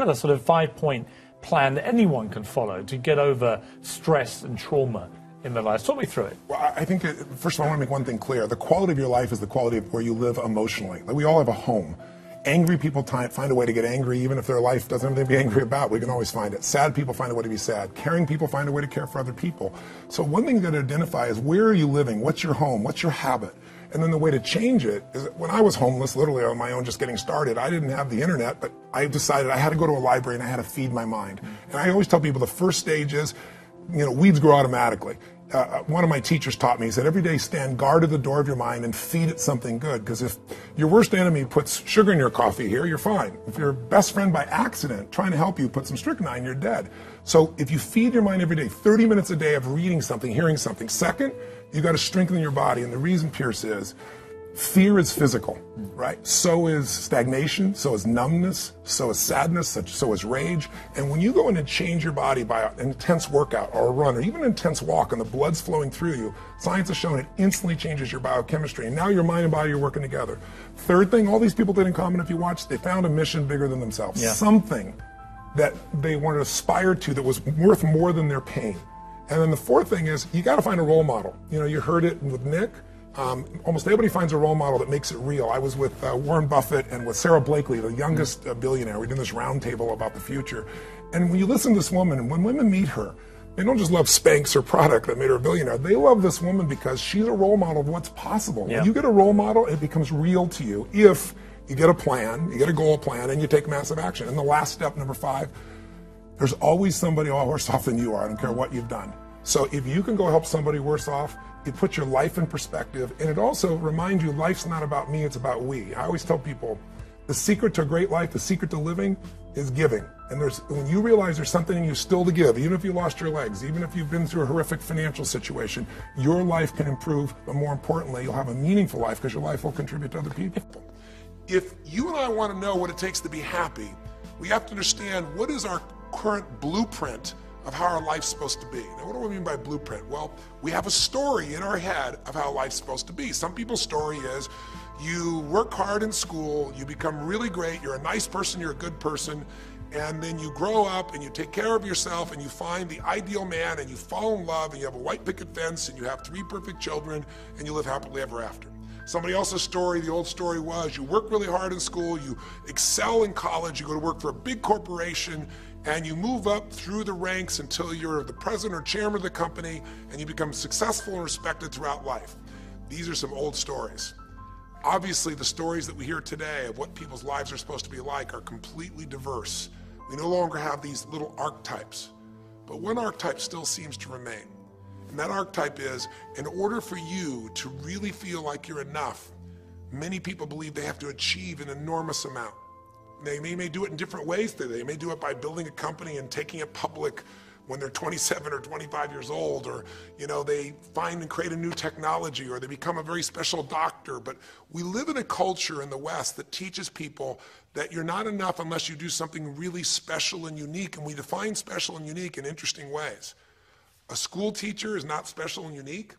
got a sort of 5-point plan that anyone can follow to get over stress and trauma in their lives. Talk me through it. Well, I think, first of all, I want to make one thing clear. The quality of your life is the quality of where you live emotionally. Like, we all have a home. Angry people find a way to get angry, even if their life doesn't have anything to be angry about. We can always find it. Sad people find a way to be sad. Caring people find a way to care for other people. So one thing you got to identify is, where are you living? What's your home? What's your habit? And then the way to change it is, when I was homeless, literally on my own, just getting started, I didn't have the internet, but I decided I had to go to a library and I had to feed my mind. And I always tell people the first stage is, weeds grow automatically. One of my teachers taught me, he said, every day stand guard at the door of your mind and feed it something good. Because if your worst enemy puts sugar in your coffee here, you're fine. If your best friend by accident trying to help you put some strychnine, you're dead. So if you feed your mind every day, 30 minutes a day of reading something, hearing something. Second, you got to strengthen your body. And the reason, Pierce, is fear is physical, right? So is stagnation, so is numbness, so is sadness, so is rage. And when you go in and change your body by an intense workout or a run or even an intense walk and the blood's flowing through you, science has shown it instantly changes your biochemistry. And now your mind and body are working together. Third thing, all these people did in common, if you watch, they found a mission bigger than themselves. Yeah. Something that they wanted to aspire to that was worth more than their pain. And then the fourth thing is, you got to find a role model. You heard it with Nick. Almost everybody finds a role model that makes it real. I was with Warren Buffett and with Sarah Blakely, the youngest billionaire. We did this roundtable about the future. And when you listen to this woman, and when women meet her, they don't just love Spanx, her product that made her a billionaire. They love this woman because she's a role model of what's possible. Yeah. When you get a role model, it becomes real to you if you get a plan, you get a goal plan, and you take massive action. And the last step, number 5, there's always somebody worse off than you are. I don't care what you've done. So if you can go help somebody worse off, it puts your life in perspective, and it also reminds you life's not about me, it's about we. I always tell people, the secret to a great life, the secret to living is giving. And when you realize there's something in you still to give, even if you lost your legs, even if you've been through a horrific financial situation, your life can improve, but more importantly, you'll have a meaningful life because your life will contribute to other people. If you and I want to know what it takes to be happy, we have to understand what is our current blueprint of how our life's supposed to be. Now, what do I mean by blueprint? Well, we have a story in our head of how life's supposed to be. Some people's story is, you work hard in school, you become really great, you're a nice person, you're a good person, and then you grow up and you take care of yourself and you find the ideal man and you fall in love and you have a white picket fence and you have 3 perfect children and you live happily ever after. Somebody else's story, the old story was, you work really hard in school, you excel in college, you go to work for a big corporation, and you move up through the ranks until you're the president or chairman of the company, and you become successful and respected throughout life. These are some old stories. Obviously, the stories that we hear today of what people's lives are supposed to be like are completely diverse. We no longer have these little archetypes, but one archetype still seems to remain. And that archetype is, in order for you to really feel like you're enough, many people believe they have to achieve an enormous amount. They may do it in different ways. They may do it by building a company and taking it public when they're 27 or 25 years old, or they find and create a new technology, or they become a very special doctor. But we live in a culture in the West that teaches people that you're not enough unless you do something really special and unique, and we define special and unique in interesting ways. A school teacher is not special and unique.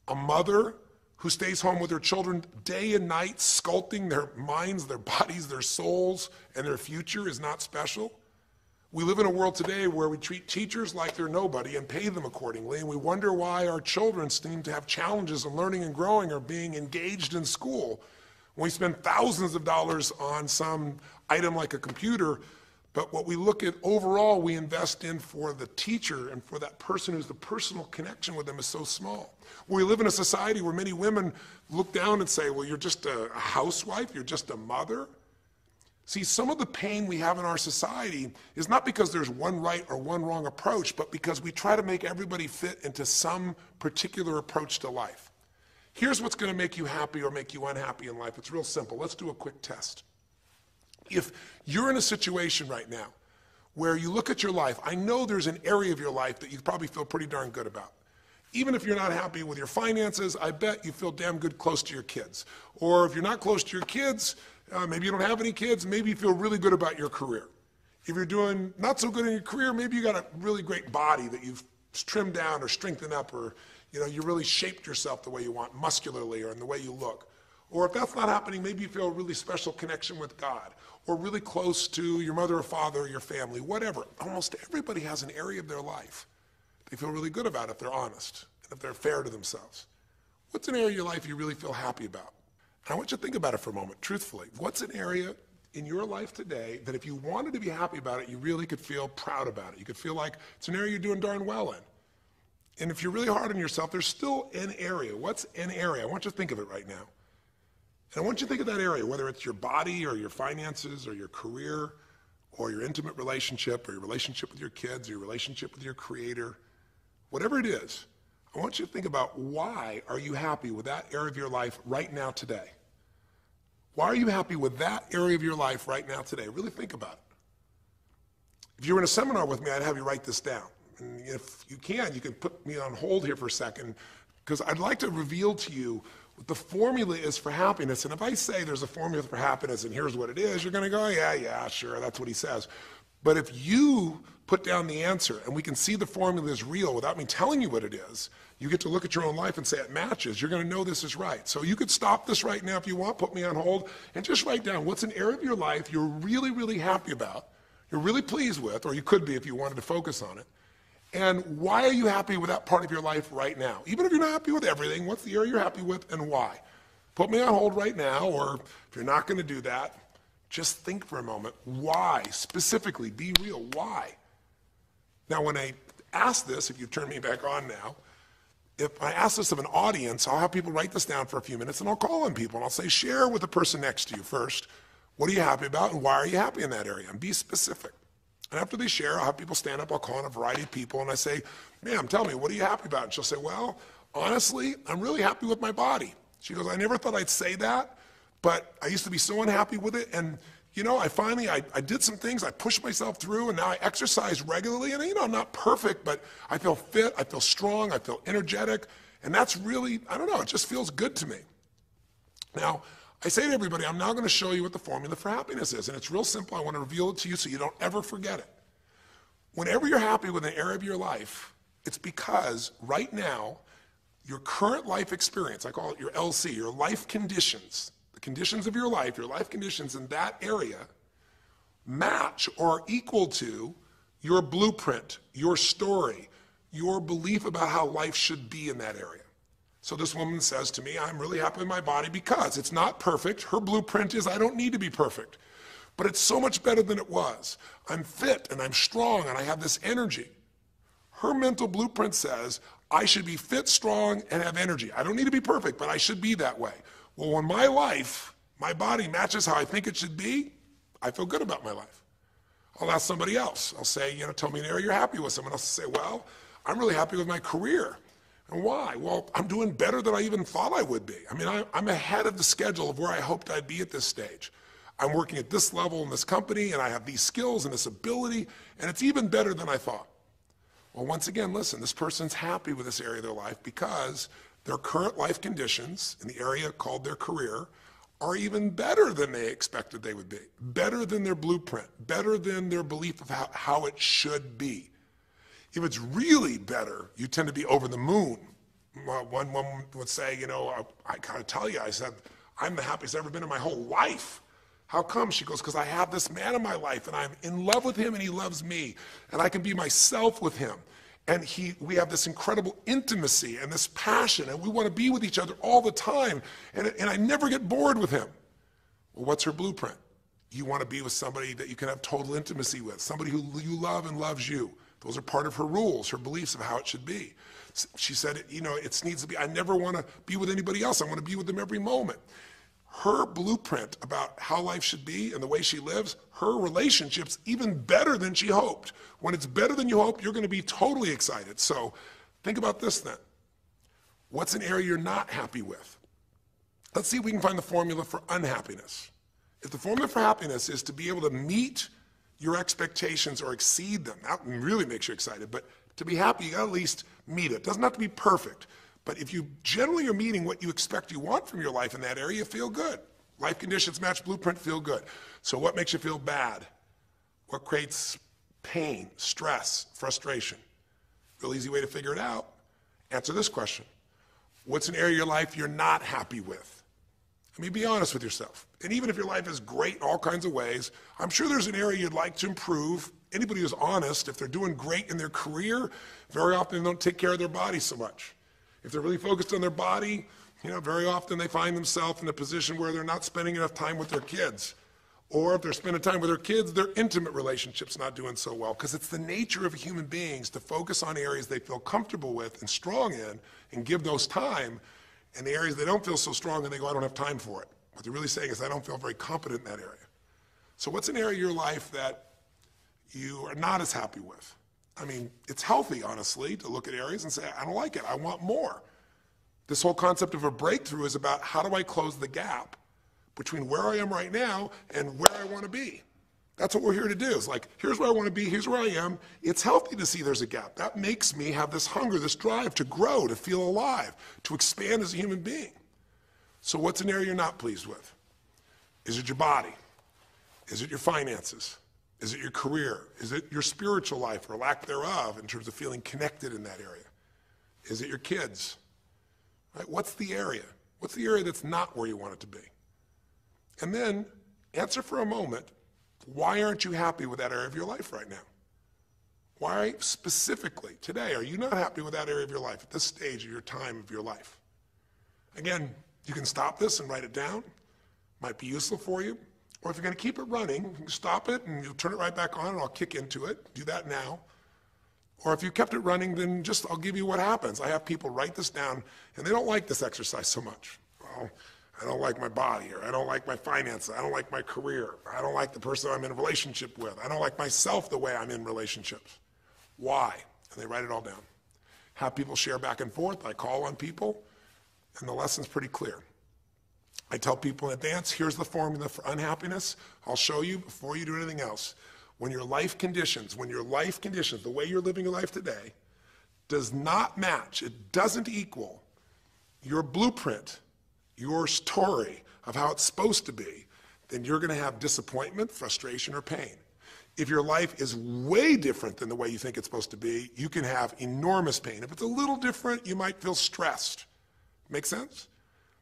A mother who stays home with her children day and night, sculpting their minds, their bodies, their souls, and their future is not special. We live in a world today where we treat teachers like they're nobody and pay them accordingly, and we wonder why our children seem to have challenges in learning and growing or being engaged in school. When we spend thousands of dollars on some item like a computer, but what we look at overall, we invest in for the teacher and for that person who's the personal connection with them is so small. We live in a society where many women look down and say, well, you're just a housewife, you're just a mother. See, some of the pain we have in our society is not because there's one right or one wrong approach, but because we try to make everybody fit into some particular approach to life. Here's what's going to make you happy or make you unhappy in life. It's real simple. Let's do a quick test. If you're in a situation right now where you look at your life, I know there's an area of your life that you probably feel pretty darn good about. Even if you're not happy with your finances, I bet you feel damn good close to your kids. Or if you're not close to your kids, maybe you don't have any kids, maybe you feel really good about your career. If you're doing not so good in your career, maybe you got a really great body that you've trimmed down or strengthened up, or you really shaped yourself the way you want, muscularly, or in the way you look. Or if that's not happening, maybe you feel a really special connection with God, or really close to your mother or father or your family, whatever. Almost everybody has an area of their life they feel really good about if they're honest and if they're fair to themselves. What's an area of your life you really feel happy about? And I want you to think about it for a moment, truthfully. What's an area in your life today that if you wanted to be happy about it, you really could feel proud about it? You could feel like it's an area you're doing darn well in. And if you're really hard on yourself, there's still an area. What's an area? I want you to think of it right now. And I want you to think of that area, whether it's your body or your finances or your career or your intimate relationship or your relationship with your kids or your relationship with your creator, whatever it is. I want you to think about, why are you happy with that area of your life right now today? Why are you happy with that area of your life right now today? Really think about it. If you were in a seminar with me, I'd have you write this down. And if you can put me on hold here for a second, because I'd like to reveal to you what the formula is for happiness. And if I say there's a formula for happiness and here's what it is, you're going to go, yeah, sure, that's what he says. But if you put down the answer and we can see the formula is real without me telling you what it is, you get to look at your own life and say it matches. You're going to know this is right. So you could stop this right now if you want, put me on hold, and just write down what's an area of your life you're really, really happy about, you're really pleased with, or you could be if you wanted to focus on it. And why are you happy with that part of your life right now? Even if you're not happy with everything, what's the area you're happy with and why? Put me on hold right now, or if you're not going to do that, just think for a moment. Why? Specifically, be real. Why? Now, when I ask this, if you turn me back on now, if I ask this of an audience, I'll have people write this down for a few minutes, and I'll call on people, and I'll say, share with the person next to you first. What are you happy about, and why are you happy in that area? And be specific. And after they share, I'll have people stand up, I'll call on a variety of people, and I say, ma'am, tell me, what are you happy about? And she'll say, well, honestly, I'm really happy with my body. She goes, I never thought I'd say that, but I used to be so unhappy with it, and you know, I did some things, I pushed myself through, and now I exercise regularly, and you know, I'm not perfect, but I feel fit, I feel strong, I feel energetic, and that's really, I don't know, it just feels good to me. Now, I say to everybody, I'm now going to show you what the formula for happiness is, and it's real simple. I want to reveal it to you so you don't ever forget it. Whenever you're happy with an area of your life, it's because right now, your current life experience, I call it your LC, your life conditions, the conditions of your life conditions in that area match or are equal to your blueprint, your story, your belief about how life should be in that area. So this woman says to me, I'm really happy with my body because it's not perfect. Her blueprint is I don't need to be perfect, but it's so much better than it was. I'm fit and I'm strong and I have this energy. Her mental blueprint says I should be fit, strong, and have energy. I don't need to be perfect, but I should be that way. Well, when my life, my body matches how I think it should be, I feel good about my life. I'll ask somebody else. I'll say, you know, tell me an area you're happy with. Someone else will say, well, I'm really happy with my career. And why? Well, I'm doing better than I even thought I would be. I mean, I'm ahead of the schedule of where I hoped I'd be at this stage. I'm working at this level in this company, and I have these skills and this ability, and it's even better than I thought. Well, once again, listen, this person's happy with this area of their life because their current life conditions in the area called their career are even better than they expected they would be, better than their blueprint, better than their belief of how it should be. If it's really better, you tend to be over the moon. One woman would say, you know, I gotta tell you, I said, I'm the happiest I've ever been in my whole life. How come? She goes, because I have this man in my life and I'm in love with him and he loves me and I can be myself with him. And we have this incredible intimacy and this passion and we want to be with each other all the time and I never get bored with him. Well, what's her blueprint? You want to be with somebody that you can have total intimacy with, somebody who you love and loves you. Those are part of her rules, her beliefs of how it should be. She said, you know, it needs to be, I never want to be with anybody else. I want to be with them every moment. Her blueprint about how life should be and the way she lives, her relationship's even better than she hoped. When it's better than you hope, you're going to be totally excited. So think about this then. What's an area you're not happy with? Let's see if we can find the formula for unhappiness. If the formula for happiness is to be able to meet your expectations or exceed them, that really makes you excited, but to be happy, you gotta at least meet it. It doesn't have to be perfect, but if you generally are meeting what you expect you want from your life in that area, you feel good. Life conditions match blueprint, feel good. So what makes you feel bad? What creates pain, stress, frustration? Real easy way to figure it out. Answer this question. What's an area of your life you're not happy with? I mean, be honest with yourself. And even if your life is great in all kinds of ways, I'm sure there's an area you'd like to improve. Anybody who's honest, if they're doing great in their career, very often they don't take care of their body so much. If they're really focused on their body, very often they find themselves in a position where they're not spending enough time with their kids. Or if they're spending time with their kids, their intimate relationship's not doing so well. Because it's the nature of human beings to focus on areas they feel comfortable with and strong in and give those time. And the areas they don't feel so strong and they go, I don't have time for it. What they're really saying is, I don't feel very competent in that area. So what's an area of your life that you are not as happy with? I mean, it's healthy, honestly, to look at areas and say, I don't like it, I want more. This whole concept of a breakthrough is about how do I close the gap between where I am right now and where I want to be. That's what we're here to do. It's like, here's where I want to be, here's where I am. It's healthy to see there's a gap. That makes me have this hunger, this drive to grow, to feel alive, to expand as a human being. So what's an area you're not pleased with? Is it your body? Is it your finances? Is it your career? Is it your spiritual life or lack thereof in terms of feeling connected in that area? Is it your kids? Right? What's the area? What's the area that's not where you want it to be? And then answer for a moment, why aren't you happy with that area of your life right now? Why specifically today are you not happy with that area of your life at this stage of your time of your life? Again, you can stop this and write it down. Might be useful for you. Or if you're going to keep it running, you can stop it and you'll turn it right back on and I'll kick into it. Do that now. Or if you kept it running, then I'll give you what happens. I have people write this down and they don't like this exercise so much. Well, I don't like my body, or I don't like my finances, I don't like my career, I don't like the person I'm in a relationship with, I don't like myself the way I'm in relationships. Why? And they write it all down. Have people share back and forth. I call on people, and the lesson's pretty clear. I tell people in advance, here's the formula for unhappiness. I'll show you before you do anything else. When your life conditions, the way you're living your life today, does not match, it doesn't equal your blueprint, your story of how it's supposed to be, then you're going to have disappointment, frustration, or pain. If your life is way different than the way you think it's supposed to be, you can have enormous pain. If it's a little different, you might feel stressed. Make sense?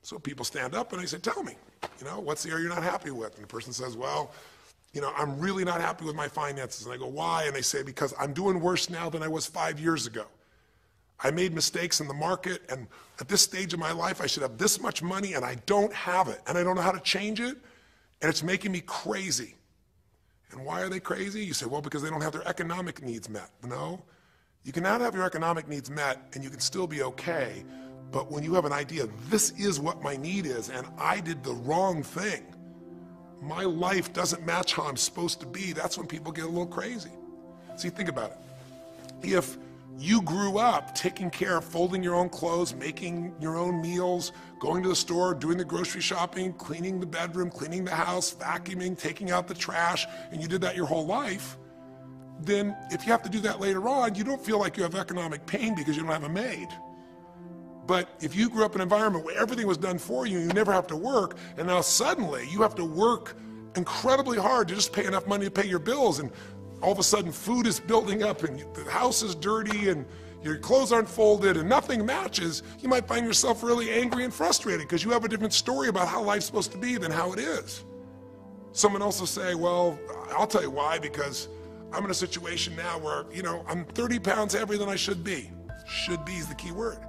So people stand up and they say, tell me, what's the area you're not happy with? And the person says, well, I'm really not happy with my finances. And I go, why? And they say, because I'm doing worse now than I was 5 years ago. I made mistakes in the market, and at this stage of my life, I should have this much money, and I don't have it, and I don't know how to change it, and it's making me crazy. And why are they crazy? You say, well, because they don't have their economic needs met. No, you can not have your economic needs met, and you can still be okay, but when you have an idea, this is what my need is, and I did the wrong thing, my life doesn't match how I'm supposed to be, that's when people get a little crazy. See, think about it. If you grew up taking care of folding your own clothes, making your own meals, going to the store, doing the grocery shopping, cleaning the bedroom, cleaning the house, vacuuming, taking out the trash, and you did that your whole life, then if you have to do that later on, you don't feel like you have economic pain because you don't have a maid. But if you grew up in an environment where everything was done for you, you never have to work, and now suddenly you have to work incredibly hard to just pay enough money to pay your bills, and all of a sudden food is building up and the house is dirty and your clothes aren't folded and nothing matches, you might find yourself really angry and frustrated because you have a different story about how life's supposed to be than how it is. Someone else will say, well, I'll tell you why, because I'm in a situation now where, I'm 30 pounds heavier than I should be. Should be is the key word.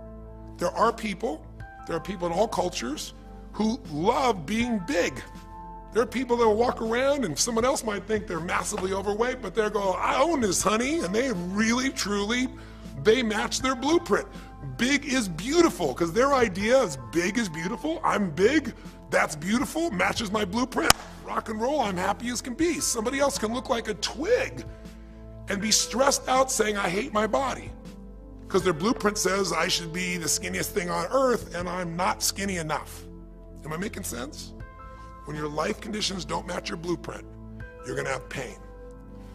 There are people in all cultures who love being big. There are people that will walk around and someone else might think they're massively overweight, but they're going, I own this, honey, and they really, truly, they match their blueprint. Big is beautiful, because their idea is big is beautiful. I'm big, that's beautiful, matches my blueprint. Rock and roll, I'm happy as can be. Somebody else can look like a twig and be stressed out saying, I hate my body, because their blueprint says I should be the skinniest thing on earth, and I'm not skinny enough. Am I making sense? When your life conditions don't match your blueprint, you're going to have pain.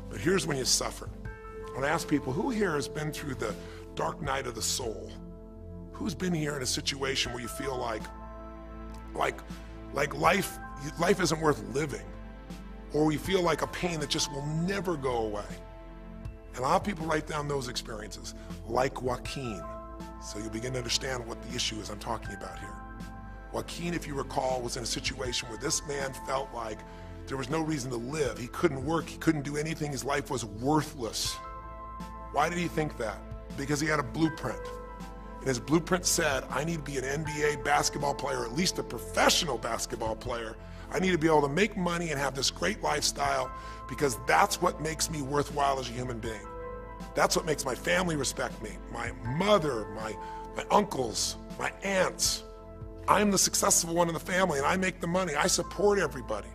But here's when you suffer. When I ask people, who here has been through the dark night of the soul? Who's been here in a situation where you feel like life isn't worth living, or we feel like a pain that just will never go away? And a lot of people write down those experiences, like Joaquin. So you'll begin to understand what the issue is I'm talking about here. Joaquin, if you recall, was in a situation where this man felt like there was no reason to live. He couldn't work, he couldn't do anything, his life was worthless. Why did he think that? Because he had a blueprint. And his blueprint said, I need to be an NBA basketball player, or at least a professional basketball player. I need to be able to make money and have this great lifestyle because that's what makes me worthwhile as a human being. That's what makes my family respect me. My mother, my uncles, my aunts. I'm the successful one in the family and I make the money. I support everybody.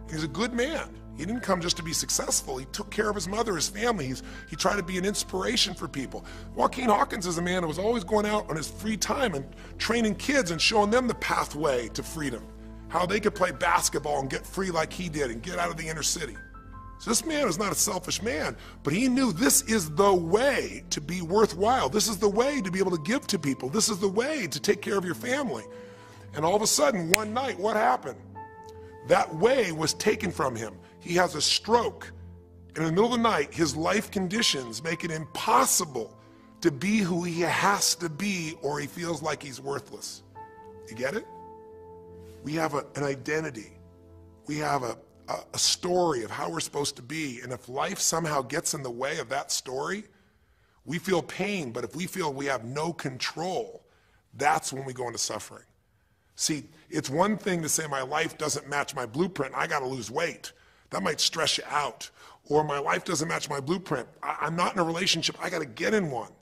He's a good man. He didn't come just to be successful. He took care of his mother, his family. He tried to be an inspiration for people. Joaquin Hawkins is a man who was always going out on his free time and training kids and showing them the pathway to freedom, how they could play basketball and get free like he did and get out of the inner city. So this man is not a selfish man, but he knew this is the way to be worthwhile. This is the way to be able to give to people. This is the way to take care of your family. And all of a sudden, one night, what happened? That way was taken from him. He has a stroke. And in the middle of the night, his life conditions make it impossible to be who he has to be, or he feels like he's worthless. You get it? We have an identity. We have a story of how we're supposed to be. And if life somehow gets in the way of that story, we feel pain. But if we feel we have no control, that's when we go into suffering. See, it's one thing to say my life doesn't match my blueprint, I gotta lose weight. That might stress you out. Or my life doesn't match my blueprint, I'm not in a relationship, I gotta get in one.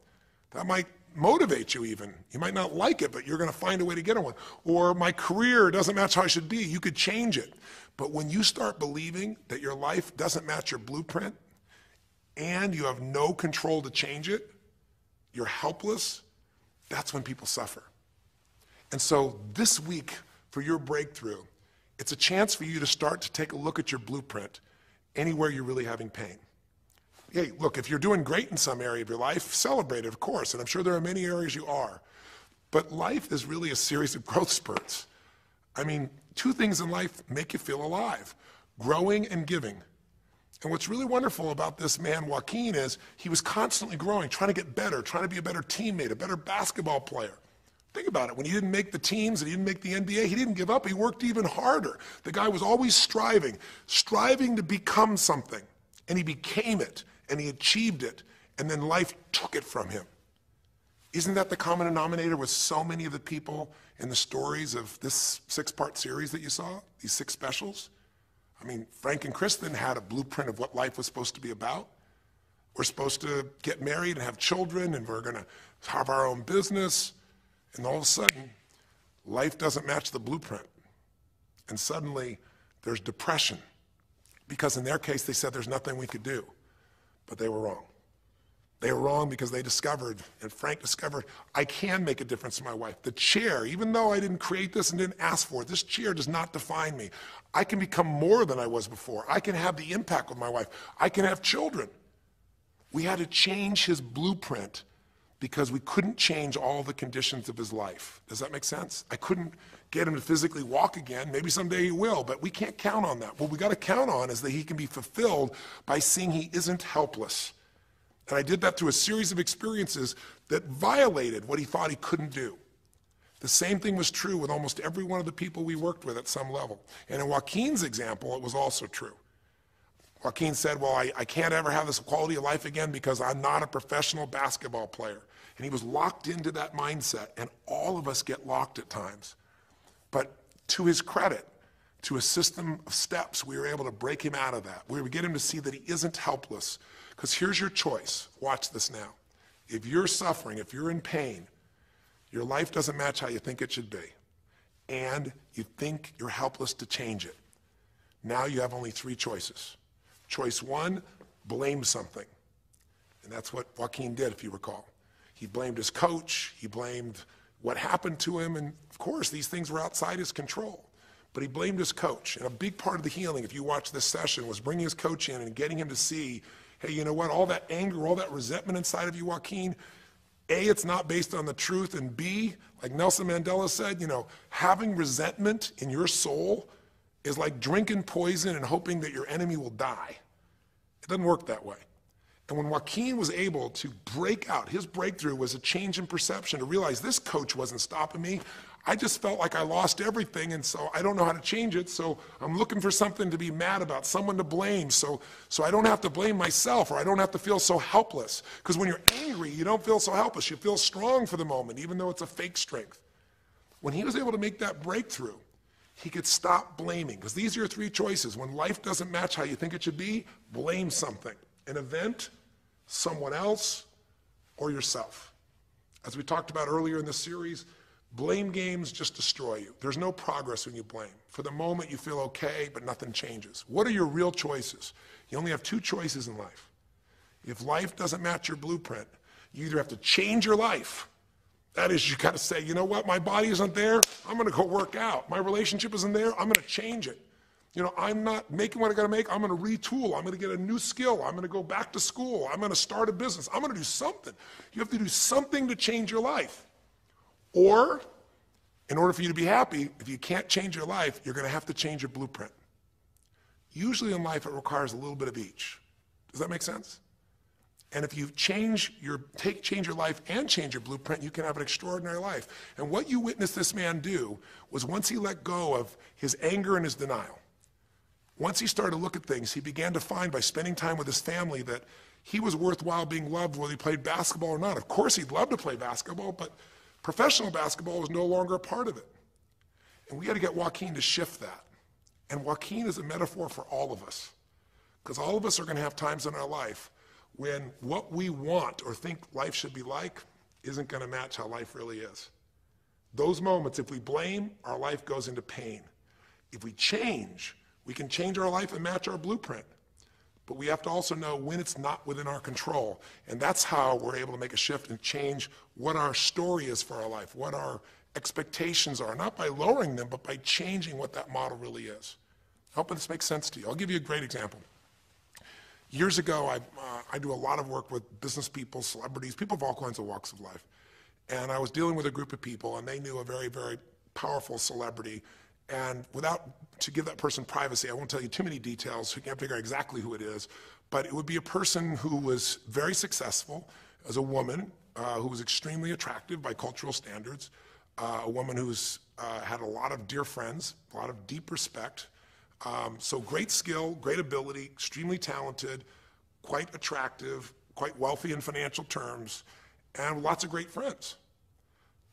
That might motivate you even. You might not like it, but you're gonna find a way to get in one. Or my career doesn't match how I should be, you could change it. But when you start believing that your life doesn't match your blueprint and you have no control to change it, you're helpless, that's when people suffer. And so this week for your breakthrough, it's a chance for you to start to take a look at your blueprint anywhere you're really having pain. Hey, look, if you're doing great in some area of your life, celebrate it, of course, and I'm sure there are many areas you are. But life is really a series of growth spurts. I mean, two things in life make you feel alive: growing and giving. And what's really wonderful about this man, Joaquin, is he was constantly growing, trying to get better, trying to be a better teammate, a better basketball player. Think about it. When he didn't make the teams and he didn't make the NBA, he didn't give up. He worked even harder. The guy was always striving to become something. And he became it, and he achieved it, and then life took it from him. Isn't that the common denominator with so many of the people in the stories of this 6-part series that you saw, these 6 specials? I mean, Frank and Kristen had a blueprint of what life was supposed to be about. We're supposed to get married and have children, and we're going to have our own business. And all of a sudden, life doesn't match the blueprint. And suddenly, there's depression. Because in their case, they said there's nothing we could do. But they were wrong. They were wrong because they discovered, and Frank discovered, I can make a difference to my wife. The chair, even though I didn't create this and didn't ask for it, this chair does not define me. I can become more than I was before. I can have the impact with my wife. I can have children. We had to change his blueprint because we couldn't change all the conditions of his life. Does that make sense? I couldn't get him to physically walk again. Maybe someday he will, but we can't count on that. What we got to count on is that he can be fulfilled by seeing he isn't helpless. And I did that through a series of experiences that violated what he thought he couldn't do. The same thing was true with almost every one of the people we worked with at some level. And in Joaquin's example, it was also true. Joaquin said, well, I can't ever have this quality of life again because I'm not a professional basketball player. And he was locked into that mindset, and all of us get locked at times. But to his credit, to a system of steps, we were able to break him out of that. We were get him to see that he isn't helpless. Because here's your choice. Watch this now. If you're suffering, if you're in pain, your life doesn't match how you think it should be, and you think you're helpless to change it, now you have only 3 choices. Choice 1, blame something. And that's what Joaquin did, if you recall. He blamed his coach, he blamed what happened to him, and of course these things were outside his control. But he blamed his coach. And a big part of the healing, if you watch this session, was bringing his coach in and getting him to see, hey, you know what, all that anger, all that resentment inside of you, Joaquin, A, it's not based on the truth, and B, like Nelson Mandela said, you know, having resentment in your soul is like drinking poison and hoping that your enemy will die. It doesn't work that way. And when Joaquin was able to break out, his breakthrough was a change in perception, to realize this coach wasn't stopping me. I just felt like I lost everything, and so I don't know how to change it, so I'm looking for something to be mad about, someone to blame, so I don't have to blame myself, or I don't have to feel so helpless. Because when you're angry, you don't feel so helpless. You feel strong for the moment, even though it's a fake strength. When he was able to make that breakthrough, he could stop blaming. Because these are your three choices. When life doesn't match how you think it should be, blame something. An event, someone else, or yourself. As we talked about earlier in the series, blame games just destroy you. There's no progress when you blame. For the moment, you feel okay, but nothing changes. What are your real choices? You only have two choices in life. If life doesn't match your blueprint, you either have to change your life. That is, you got to say, you know what, my body isn't there, I'm going to go work out. My relationship isn't there, I'm going to change it. You know, I'm not making what I got to make, I'm going to retool, I'm going to get a new skill, I'm going to go back to school, I'm going to start a business, I'm going to do something. You have to do something to change your life. Or, in order for you to be happy, if you can't change your life, you're going to have to change your blueprint. Usually in life, it requires a little bit of each. Does that make sense? And if you change your life and change your blueprint, you can have an extraordinary life. And what you witnessed this man do was once he let go of his anger and his denial, once he started to look at things, he began to find by spending time with his family that he was worthwhile being loved whether he played basketball or not. Of course, he'd love to play basketball, but professional basketball was no longer a part of it. And we had to get Joaquin to shift that. And Joaquin is a metaphor for all of us. Because all of us are going to have times in our life when what we want or think life should be like isn't going to match how life really is. Those moments, if we blame, our life goes into pain. If we change, we can change our life and match our blueprint. But we have to also know when it's not within our control. And that's how we're able to make a shift and change what our story is for our life, what our expectations are, not by lowering them, but by changing what that model really is. I hope this makes sense to you. I'll give you a great example. Years ago, I do a lot of work with business people, celebrities, people of all kinds of walks of life. And I was dealing with a group of people, and they knew a very, very powerful celebrity. And to give that person privacy, I won't tell you too many details, so you can't figure out exactly who it is, but it would be a person who was very successful as a woman, who was extremely attractive by cultural standards, a woman who's had a lot of dear friends, a lot of deep respect, so great skill, great ability, extremely talented, quite attractive, quite wealthy in financial terms, and lots of great friends.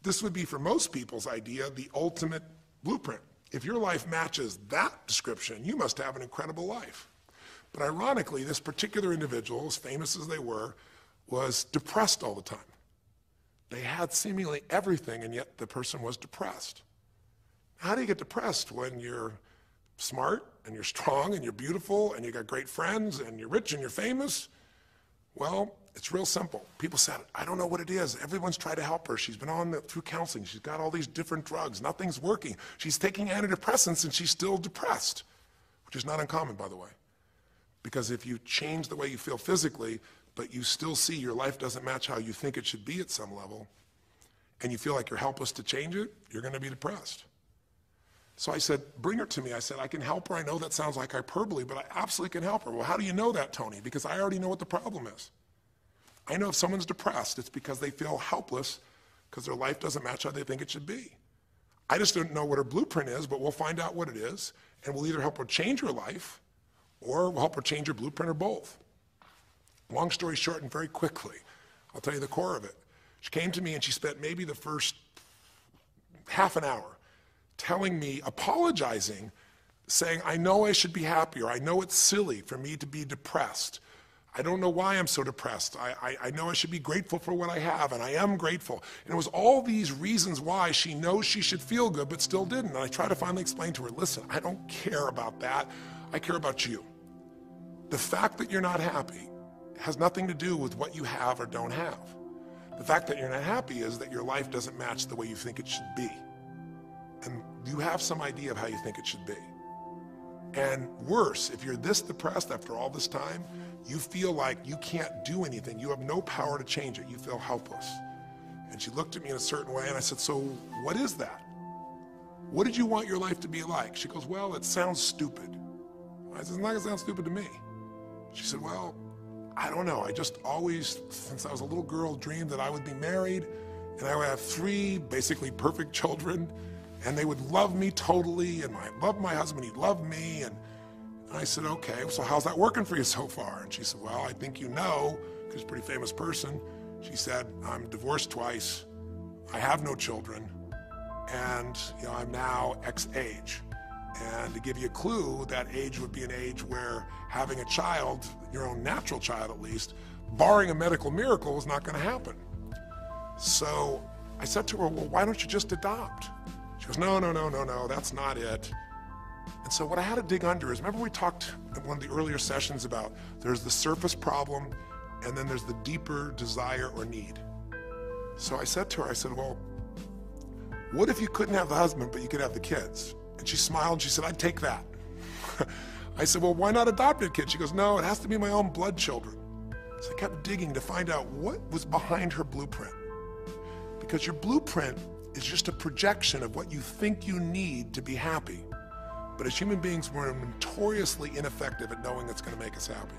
This would be, for most people's idea, the ultimate blueprint. If your life matches that description, you must have an incredible life. But ironically, this particular individual, as famous as they were, was depressed all the time. They had seemingly everything, and yet the person was depressed. How do you get depressed when you're smart, and you're strong, and you're beautiful, and you got great friends, and you're rich, and you're famous? Well, it's real simple. People said, I don't know what it is. Everyone's tried to help her. She's been through counseling. She's got all these different drugs. Nothing's working. She's taking antidepressants, and she's still depressed, which is not uncommon, by the way. Because if you change the way you feel physically, but you still see your life doesn't match how you think it should be at some level, and you feel like you're helpless to change it, you're going to be depressed. So I said, bring her to me. I said, I can help her. I know that sounds like hyperbole, but I absolutely can help her. Well, how do you know that, Tony? Because I already know what the problem is. I know if someone's depressed, it's because they feel helpless because their life doesn't match how they think it should be. I just don't know what her blueprint is, but we'll find out what it is, and we'll either help her change her life, or we'll help her change her blueprint, or both. Long story short, and very quickly, I'll tell you the core of it. She came to me and she spent maybe the first half an hour telling me, apologizing, saying, I know I should be happier. I know it's silly for me to be depressed. I don't know why I'm so depressed. I know I should be grateful for what I have, and I am grateful. And it was all these reasons why she knows she should feel good, but still didn't. And I tried to finally explain to her, listen, I don't care about that. I care about you. The fact that you're not happy has nothing to do with what you have or don't have. The fact that you're not happy is that your life doesn't match the way you think it should be. And you have some idea of how you think it should be. And worse, if you're this depressed after all this time, you feel like you can't do anything. You have no power to change it. You feel helpless. And she looked at me in a certain way, and I said, so what is that? What did you want your life to be like? She goes, well, it sounds stupid. I said, it's not gonna sound stupid to me. She said, well, I don't know. I just always, since I was a little girl, dreamed that I would be married and I would have 3 basically perfect children, and they would love me totally, and I loved my husband, he loved me, and I said, okay, so how's that working for you so far? And she said, well, I think you know, because she's a pretty famous person. She said, I'm divorced twice, I have no children, and I'm now X age. And to give you a clue, that age would be an age where having a child, your own natural child at least, barring a medical miracle, is not going to happen. So I said to her, well, why don't you just adopt? She goes, no, that's not it. And so what I had to dig under is, remember we talked in one of the earlier sessions about there's the surface problem and then there's the deeper desire or need. So I said to her, I said, well, what if you couldn't have the husband but you could have the kids? And she smiled and she said, I'd take that. I said, well, why not adopt a kid? She goes, no, it has to be my own blood children. So I kept digging to find out what was behind her blueprint. Because your blueprint is just a projection of what you think you need to be happy. But as human beings, we're notoriously ineffective at knowing it's going to make us happy.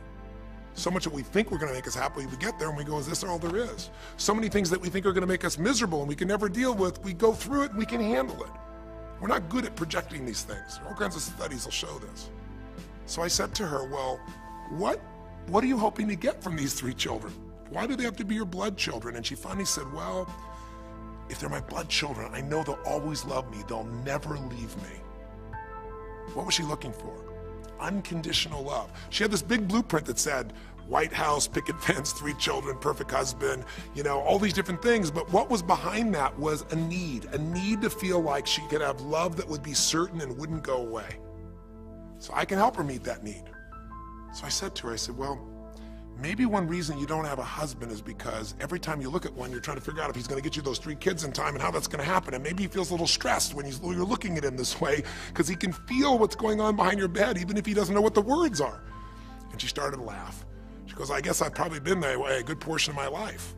So much that we think we're going to make us happy, we get there and we go, is this all there is? So many things that we think are going to make us miserable and we can never deal with, we go through it and we can handle it. We're not good at projecting these things. All kinds of studies will show this. So I said to her, well, what are you hoping to get from these 3 children? Why do they have to be your blood children? And she finally said, well, if they're my blood children, I know they'll always love me. They'll never leave me. What was she looking for? Unconditional love. She had this big blueprint that said, White House, picket fence, 3 children, perfect husband, all these different things. But what was behind that was a need to feel like she could have love that would be certain and wouldn't go away. So I can help her meet that need. So I said to her, I said, well, maybe one reason you don't have a husband is because every time you look at one, you're trying to figure out if he's going to get you those 3 kids in time and how that's going to happen. And maybe he feels a little stressed when you're looking at him this way because he can feel what's going on behind your bed, even if he doesn't know what the words are. And she started to laugh. She goes, I guess I've probably been that way a good portion of my life.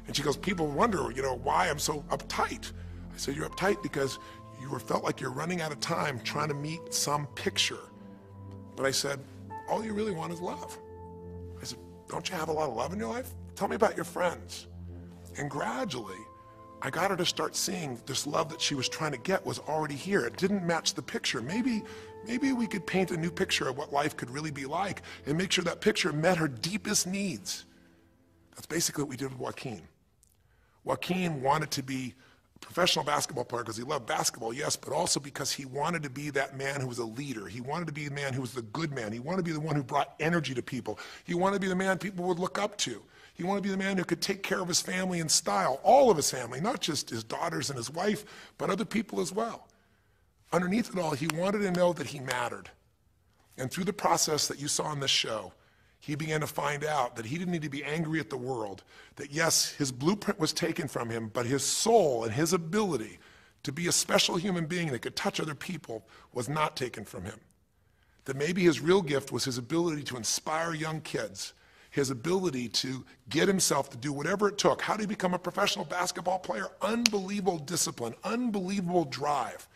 And she goes, people wonder, why I'm so uptight. I said, you're uptight because you felt like you're running out of time trying to meet some picture. But I said, all you really want is love. I said, don't you have a lot of love in your life? Tell me about your friends. And gradually, I got her to start seeing this love that she was trying to get was already here. It didn't match the picture. Maybe we could paint a new picture of what life could really be like and make sure that picture met her deepest needs. That's basically what we did with Joaquin. Joaquin wanted to be a professional basketball player because he loved basketball, yes, but also because he wanted to be that man who was a leader. He wanted to be the man who was the good man. He wanted to be the one who brought energy to people. He wanted to be the man people would look up to. He wanted to be the man who could take care of his family in style, all of his family, not just his daughters and his wife, but other people as well. Underneath it all, he wanted to know that he mattered. And through the process that you saw in this show, he began to find out that he didn't need to be angry at the world, that yes, his blueprint was taken from him, but his soul and his ability to be a special human being that could touch other people was not taken from him. That maybe his real gift was his ability to inspire young kids, his ability to get himself to do whatever it took. How did he become a professional basketball player? Unbelievable discipline, unbelievable drive.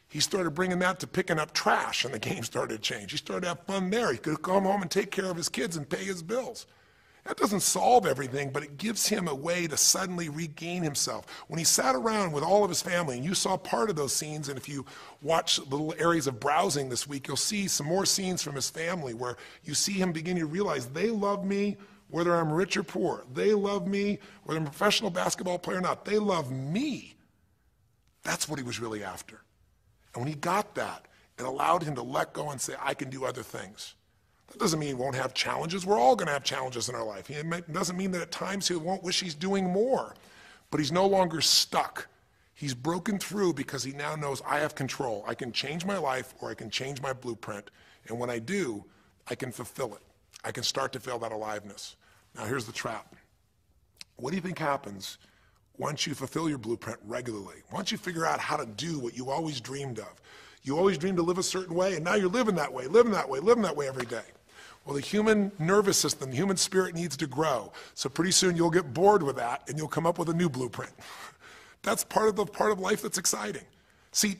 He started bringing that to picking up trash, and the game started to change. He started to have fun there. He could come home and take care of his kids and pay his bills. That doesn't solve everything, but it gives him a way to suddenly regain himself. When he sat around with all of his family, and you saw part of those scenes, and if you watch little areas of browsing this week, you'll see some more scenes from his family where you see him beginning to realize they love me whether I'm rich or poor. They love me whether I'm a professional basketball player or not. They love me. That's what he was really after. And when he got that, it allowed him to let go and say, I can do other things. That doesn't mean he won't have challenges. We're all going to have challenges in our life. It doesn't mean that at times he won't wish he's doing more. But he's no longer stuck. He's broken through because he now knows I have control. I can change my life or I can change my blueprint. And when I do, I can fulfill it. I can start to feel that aliveness. Now here's the trap. What do you think happens once you fulfill your blueprint regularly? Once you figure out how to do what you always dreamed of? You always dreamed to live a certain way, and now you're living that way every day. Well, the human nervous system, the human spirit needs to grow. So pretty soon you'll get bored with that, and you'll come up with a new blueprint. That's part of life that's exciting. See,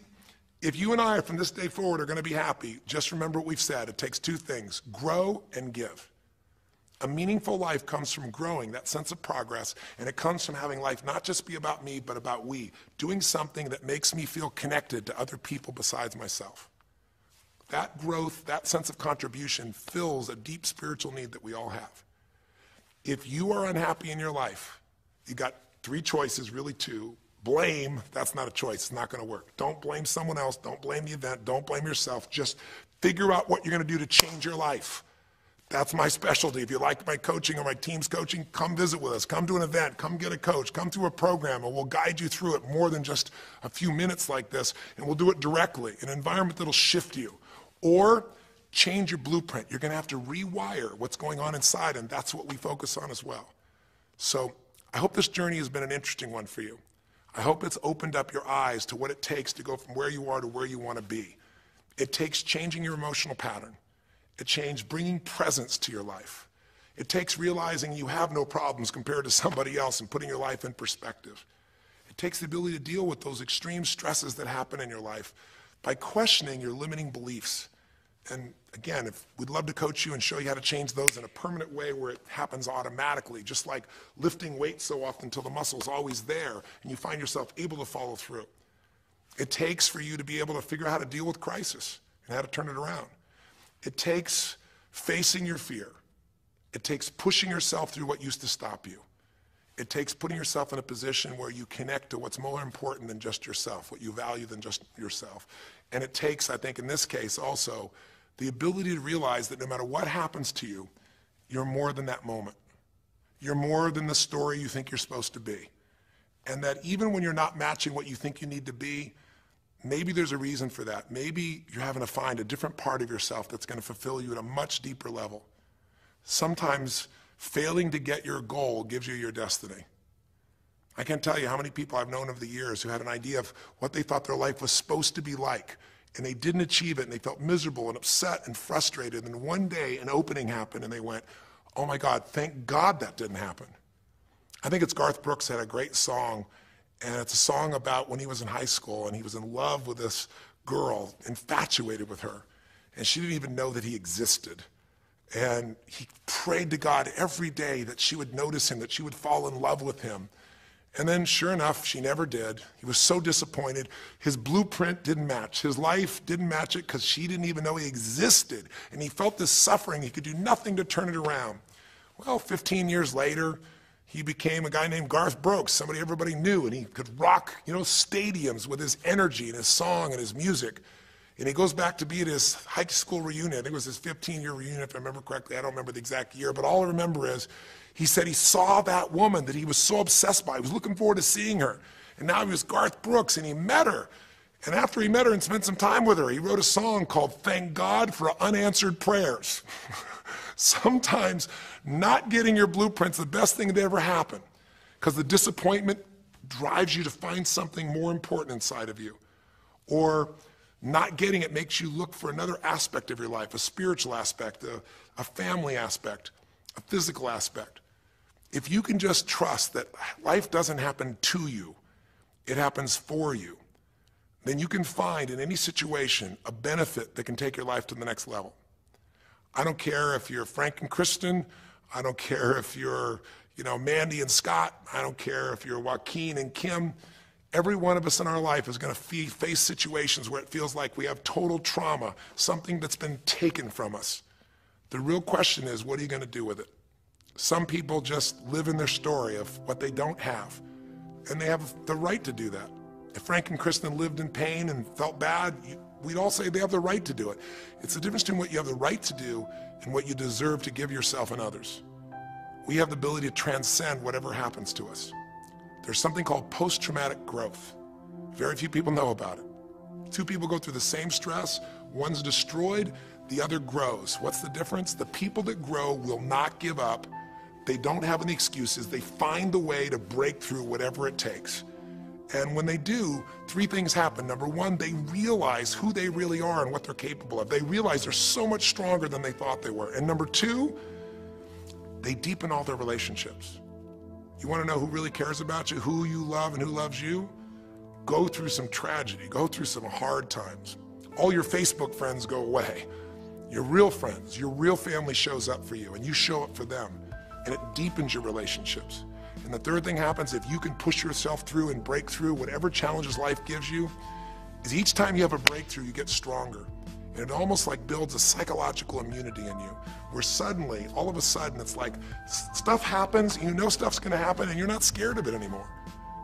if you and I from this day forward are going to be happy, just remember what we've said. It takes 2 things, grow and give. A meaningful life comes from growing, that sense of progress, and it comes from having life not just be about me, but about we, doing something that makes me feel connected to other people besides myself. That growth, that sense of contribution fills a deep spiritual need that we all have. If you are unhappy in your life, you got three choices, really two. Blame, that's not a choice, it's not gonna work. Don't blame someone else, don't blame the event, don't blame yourself, just figure out what you're gonna do to change your life. That's my specialty. If you like my coaching or my team's coaching, come visit with us, come to an event, come get a coach, come to a program, and we'll guide you through it more than just a few minutes like this, and we'll do it directly, in an environment that'll shift you. Or change your blueprint. You're gonna have to rewire what's going on inside, and that's what we focus on as well. So I hope this journey has been an interesting one for you. I hope it's opened up your eyes to what it takes to go from where you are to where you want to be. It takes changing your emotional pattern. It takes bringing presence to your life. It takes realizing you have no problems compared to somebody else and putting your life in perspective. It takes the ability to deal with those extreme stresses that happen in your life by questioning your limiting beliefs. And again, we'd love to coach you and show you how to change those in a permanent way where it happens automatically, just like lifting weights so often until the muscle's always there and you find yourself able to follow through. It takes for you to be able to figure out how to deal with crisis and how to turn it around. It takes facing your fear. It takes pushing yourself through what used to stop you. It takes putting yourself in a position where you connect to what's more important than just yourself, what you value than just yourself. And it takes, I think in this case also, the ability to realize that no matter what happens to you, you're more than that moment. You're more than the story you think you're supposed to be. And that even when you're not matching what you think you need to be, maybe there's a reason for that. Maybe you're having to find a different part of yourself that's going to fulfill you at a much deeper level. Sometimes failing to get your goal gives you your destiny. I can't tell you how many people I've known over the years who had an idea of what they thought their life was supposed to be like, and they didn't achieve it, and they felt miserable and upset and frustrated, and one day an opening happened, and they went, oh my God, thank God that didn't happen. I think it's Garth Brooks had a great song, and it's a song about when he was in high school, and he was in love with this girl, infatuated with her, and she didn't even know that he existed. And he prayed to God every day that she would notice him, that she would fall in love with him. And then sure enough, she never did. He was so disappointed. His blueprint didn't match. His life didn't match it because she didn't even know he existed. And he felt this suffering. He could do nothing to turn it around. Well, 15 years later, he became a guy named Garth Brooks, somebody everybody knew, and he could rock, stadiums with his energy and his song and his music. And he goes back to be at his high school reunion. I think it was his 15-year reunion, if I remember correctly. I don't remember the exact year, but all I remember is he said he saw that woman that he was so obsessed by. He was looking forward to seeing her. And now he was Garth Brooks, and he met her. And after he met her and spent some time with her, he wrote a song called Thank God for Unanswered Prayers. Sometimes not getting your blueprint's the best thing that ever happened, because the disappointment drives you to find something more important inside of you. Or not getting it makes you look for another aspect of your life, a spiritual aspect, a family aspect, a physical aspect. If you can just trust that life doesn't happen to you, it happens for you, then you can find in any situation a benefit that can take your life to the next level. I don't care if you're Frank and Kristen. I don't care if you're, Mandy and Scott. I don't care if you're Joaquin and Kim. Every one of us in our life is going to face situations where it feels like we have total trauma, something that's been taken from us. The real question is, what are you going to do with it? Some people just live in their story of what they don't have, and they have the right to do that. If Frank and Kristen lived in pain and felt bad, we'd all say they have the right to do it. It's the difference between what you have the right to do and what you deserve to give yourself and others. We have the ability to transcend whatever happens to us. There's something called post-traumatic growth. Very few people know about it. Two people go through the same stress, one's destroyed, the other grows. What's the difference? The people that grow will not give up. They don't have any excuses. They find the way to break through whatever it takes. And when they do, three things happen. Number one, they realize who they really are and what they're capable of. They realize they're so much stronger than they thought they were. And number two, they deepen all their relationships. You want to know who really cares about you, who you love and who loves you? Go through some tragedy, go through some hard times. All your Facebook friends go away. Your real friends, your real family shows up for you, and you show up for them, and it deepens your relationships. And the third thing happens, if you can push yourself through and break through whatever challenges life gives you, is each time you have a breakthrough, you get stronger. And it almost like builds a psychological immunity in you, where suddenly, all of a sudden, it's like stuff happens, you know stuff's gonna happen, and you're not scared of it anymore.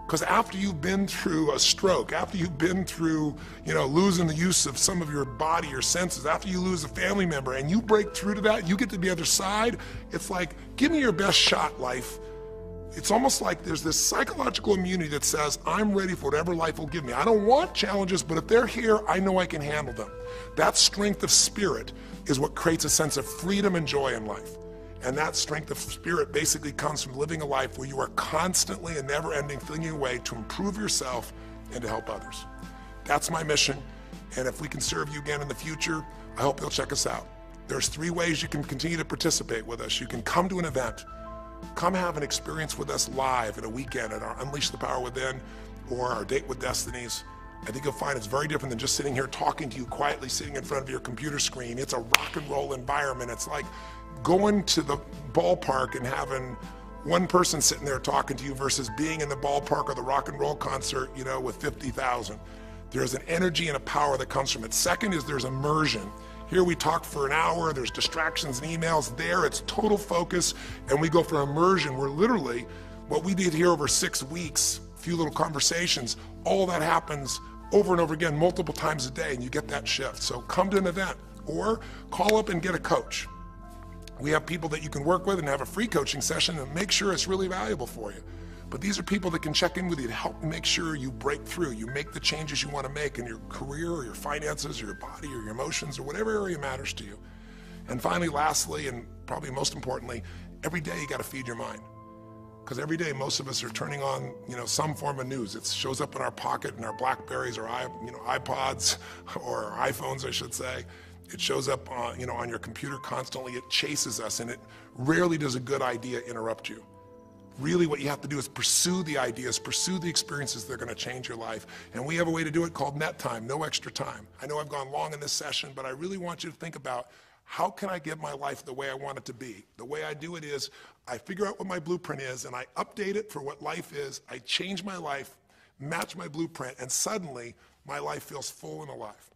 Because after you've been through a stroke, after you've been through, losing the use of some of your body, your senses, after you lose a family member, and you break through to that, you get to the other side, it's like, give me your best shot, life. It's almost like there's this psychological immunity that says, I'm ready for whatever life will give me. I don't want challenges, but if they're here, I know I can handle them. That strength of spirit is what creates a sense of freedom and joy in life. And that strength of spirit basically comes from living a life where you are constantly and never-ending thinking away to improve yourself and to help others. That's my mission, and if we can serve you again in the future, I hope you'll check us out. There's 3 ways you can continue to participate with us. You can come to an event, come have an experience with us live at a weekend at our Unleash the Power Within or our Date with Destinies. I think you'll find it's very different than just sitting here talking to you quietly, sitting in front of your computer screen. It's a rock and roll environment. It's like going to the ballpark and having one person sitting there talking to you versus being in the ballpark or the rock and roll concert, with 50,000. There's an energy and a power that comes from it. Second is there's immersion. Here we talk for an hour, there's distractions and emails. There it's total focus, and we go for immersion where literally what we did here over 6 weeks, a few little conversations, all that happens over and over again, multiple times a day, and you get that shift. So come to an event or call up and get a coach. We have people that you can work with and have a free coaching session and make sure it's really valuable for you. But these are people that can check in with you to help make sure you break through, you make the changes you want to make in your career or your finances or your body or your emotions or whatever area matters to you. And finally, lastly, and probably most importantly, every day you got to feed your mind. Because every day most of us are turning on, some form of news. It shows up in our pocket, in our Blackberries or iPods or our iPhones, I should say. It shows up on your computer constantly. It chases us, and it rarely does a good idea interrupt you. Really what you have to do is pursue the ideas, pursue the experiences that are going to change your life. And we have a way to do it called net time, no extra time. I know I've gone long in this session, but I really want you to think about how can I get my life the way I want it to be? The way I do it is I figure out what my blueprint is and I update it for what life is. I change my life, match my blueprint, and suddenly my life feels full and alive.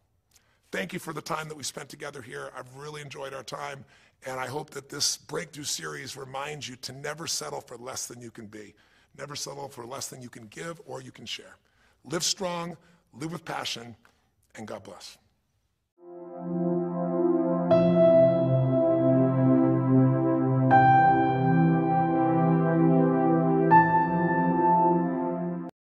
Thank you for the time that we spent together here. I've really enjoyed our time. And I hope that this breakthrough series reminds you to never settle for less than you can be. Never settle for less than you can give or you can share. Live strong, live with passion, and God bless.